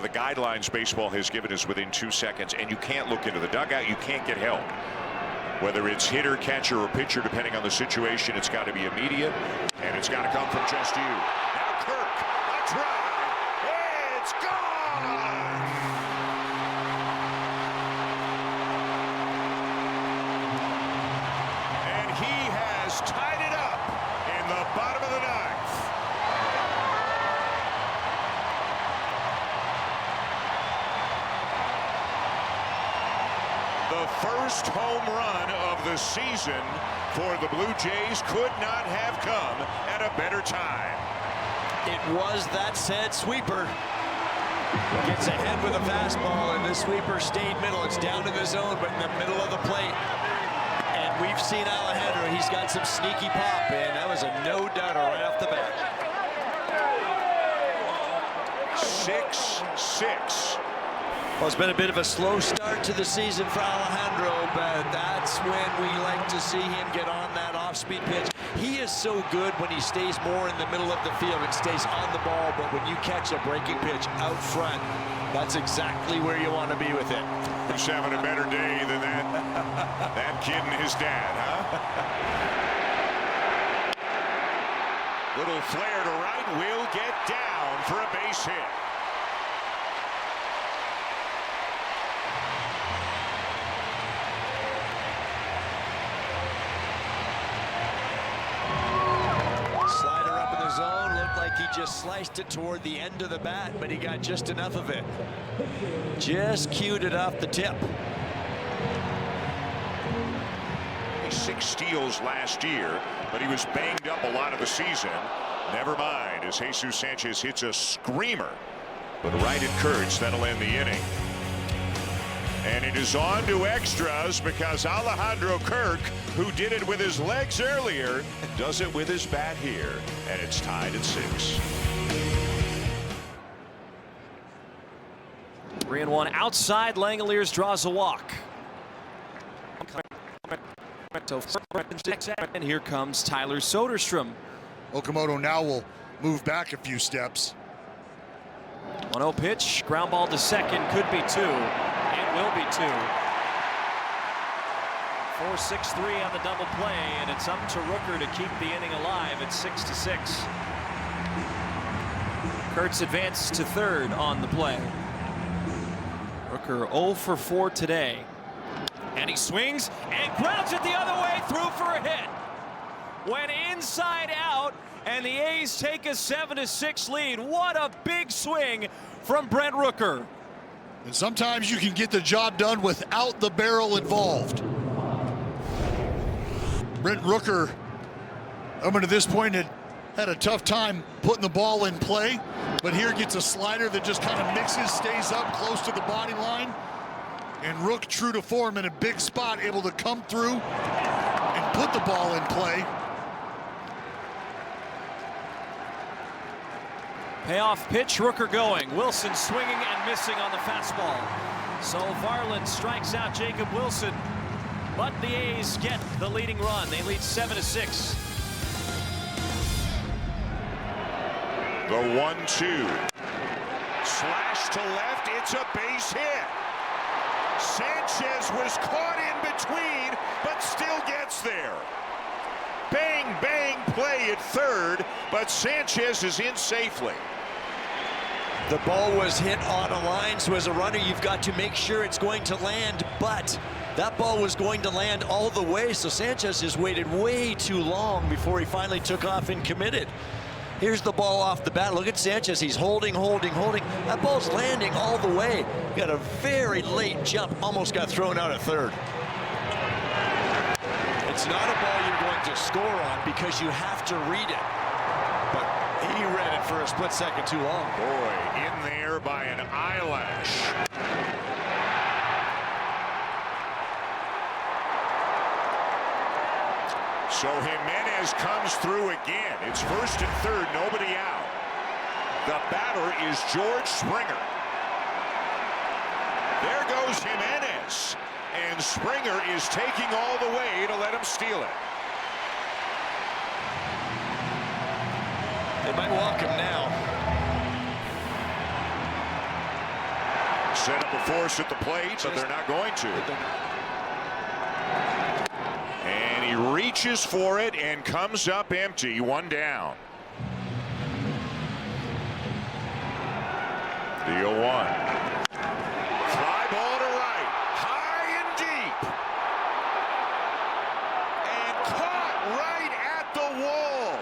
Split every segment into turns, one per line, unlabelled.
The guidelines baseball has given us within 2 seconds, and you can't look into the dugout, you can't get help. Whether it's hitter, catcher, or pitcher, depending on the situation, it's got to be immediate, and it's got to come from just you. Now Kirk, a drive, it's gone! And he has tied it up in the bottom of the ninth. The first home run of the season for the Blue Jays could not have come at a better time.
It was that said sweeper. Gets ahead with a fastball, and the sweeper stayed middle. It's down to the zone, but in the middle of the plate. And we've seen Alejandro. He's got some sneaky pop, and that was a no-doubter right off the bat.
6-6.
Well, it's been a bit of a slow start to the season for Alejandro, but that's when we like to see him get on that off-speed pitch. He is so good when he stays more in the middle of the field and stays on the ball, but when you catch a breaking pitch out front, that's exactly where you want to be with it.
Who's having a better day than that kid and his dad, huh? Little flare to right, will get down for a base hit.
He just sliced it toward the end of the bat, but he got just enough of it. Just cued it off the tip.
6 steals last year, but he was banged up a lot of the season. Never mind, as Jesus Sanchez hits a screamer. But right at Kurtz, that'll end the inning. And it is on to extras because Alejandro Kirk, who did it with his legs earlier, does it with his bat here. And it's tied at 6.
3-1 outside. Langeliers draws a walk. And here comes Tyler Soderstrom.
Okamoto now will move back a few steps.
1-0 pitch, ground ball to second, could be 2. It will be 2. 4-6-3 on the double play, and it's up to Rooker to keep the inning alive at 6-6. Kurtz advanced to third on the play. Rooker 0 for 4 today. And he swings and grounds it the other way, through for a hit. Went inside out, and the A's take a 7-6 lead. What a big swing from Brent Rooker.
And sometimes you can get the job done without the barrel involved. Brent Rooker, up to this point, had a tough time putting the ball in play, but here gets a slider that just kind of mixes, stays up close to the body line. And Rook, true to form in a big spot, able to come through and put the ball in play.
Payoff pitch, Rooker going. Wilson swinging and missing on the fastball. So Varland strikes out Jacob Wilson, but the A's get the leading run. They lead 7-6.
The 1-2. Slash to left, it's a base hit. Sanchez was caught in between, but still gets there. Bang, bang play at third, but Sanchez is in safely.
The ball was hit on a line, so as a runner, you've got to make sure it's going to land, but that ball was going to land all the way, so Sanchez has waited way too long before he finally took off and committed. Here's the ball off the bat. Look at Sanchez. He's holding. That ball's landing all the way. Got a very late jump. Almost got thrown out at third. It's not a ball you're going to score on because you have to read it. But he read it for a split second too long.
Boy, in there by an eyelash. So Jimenez comes through again. It's first and third, nobody out. The batter is George Springer. There goes Jimenez. And Springer is taking all the way to let him steal it.
They might walk him now.
Set up a force at the plate, but they're not going to. And he reaches for it and comes up empty. One down. The 0-1. Fly ball to right. High and deep. And caught right at the wall.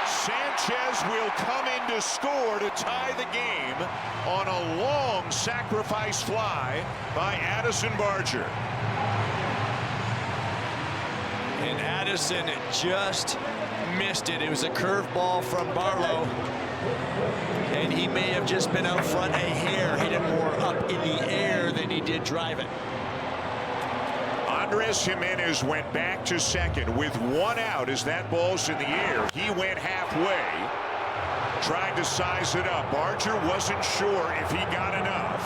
Sanchez will come in to score to tie the game on a long sacrifice fly by Addison Barger.
And Addison just missed it. It was a curveball from Barlow. And he may have just been out front a hair. Hit it more up in the air than he did drive it.
Andres Jimenez went back to second with one out as that ball's in the air. He went halfway, tried to size it up. Barger wasn't sure if he got enough.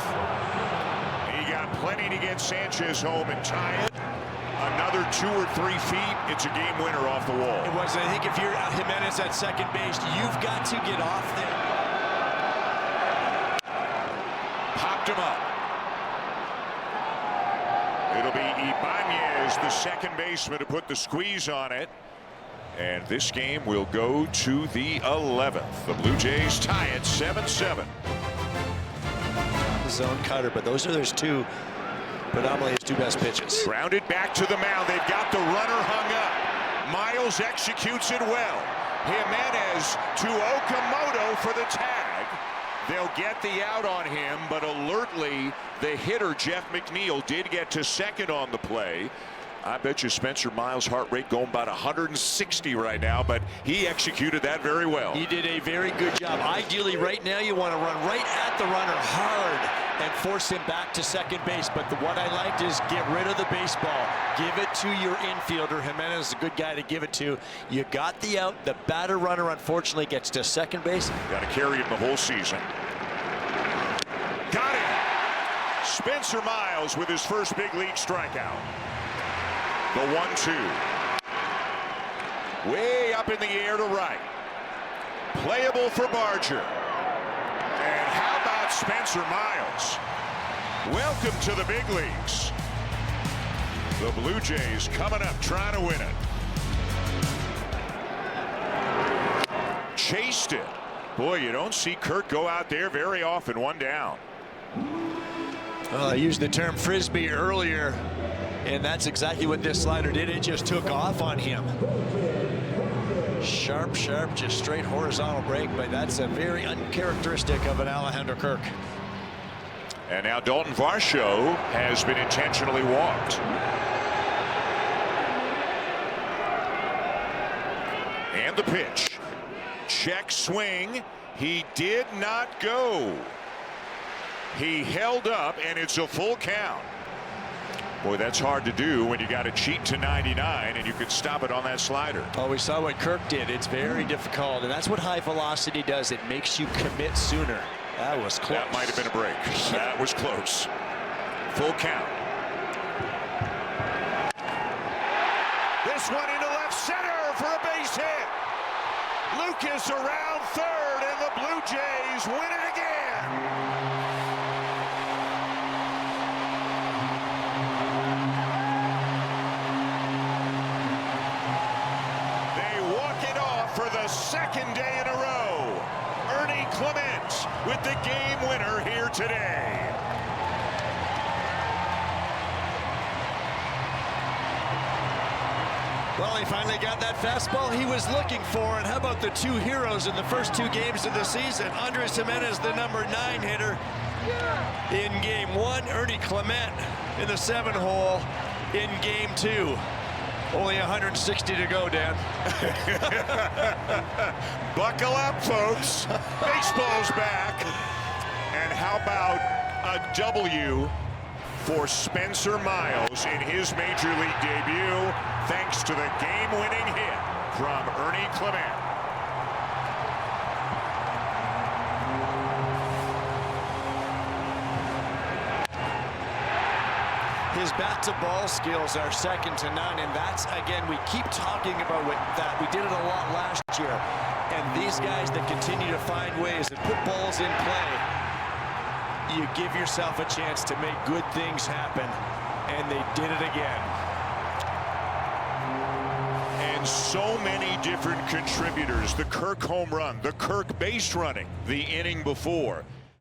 He got plenty to get Sanchez home and tie it. Another 2 or 3 feet, it's a game winner off the wall.
It was, I think if you're Jimenez at second base, you've got to get off there.
Popped him up. It'll be Ibanez, the second baseman, to put the squeeze on it. And this game will go to the 11th. The Blue Jays tie it 7-7.
Zone cutter, but those are those two, predominantly his two best pitches.
Grounded back to the mound. They've got the runner hung up. Miles executes it well. Jimenez to Okamoto for the tag. They'll get the out on him, but alertly, the hitter, Jeff McNeil, did get to second on the play. I bet you Spencer Miles' heart rate going about 160 right now, but he executed that very well.
He did a very good job. Ideally, right now, you want to run right at the runner hard and force him back to second base. But what I liked is get rid of the baseball. Give it to your infielder. Jimenez is a good guy to give it to. You got the out. The batter runner, unfortunately, gets to second base.
Got to carry him the whole season. Got him. Spencer Miles with his first big league strikeout. The 1-2. Way up in the air to right. Playable for Barger. And how about Spencer Miles? Welcome to the big leagues. The Blue Jays coming up trying to win it. Chased it. Boy, you don't see Kirk go out there very often. One down.
Well, I used the term frisbee earlier, and that's exactly what this slider did. It just took off on him. Sharp, just straight horizontal break, but that's a very uncharacteristic of an Alejandro Kirk.
And now Dalton Varsho has been intentionally walked. And the pitch. Check swing. He did not go. He held up, and it's a full count. Boy, that's hard to do when you got to cheat to 99 and you can stop it on that slider.
Oh, we saw what Kirk did. It's very difficult, and that's what high velocity does. It makes you commit sooner. That was close.
That might have been a break. That was close. Full count. This one into left center for a base hit. Lucas around third, and the Blue Jays win it again. For the second day in a row, Ernie Clement with the game winner here today.
Well, he finally got that fastball he was looking for. And how about the two heroes in the first 2 games of the season? Andres Jimenez, the number 9 hitter in game 1. Ernie Clement in the 7-hole in game 2. Only 160 to go, Dan.
Buckle up, folks. Baseball's back. And how about a W for Spencer Miles in his Major League debut, thanks to the game-winning hit from Ernie Clement.
His bat-to-ball skills are second to none, and that's, again, we keep talking about that. We did it a lot last year, and these guys that continue to find ways and put balls in play, you give yourself a chance to make good things happen, and they did it again.
And so many different contributors. The Kirk home run, the Kirk base running the inning before.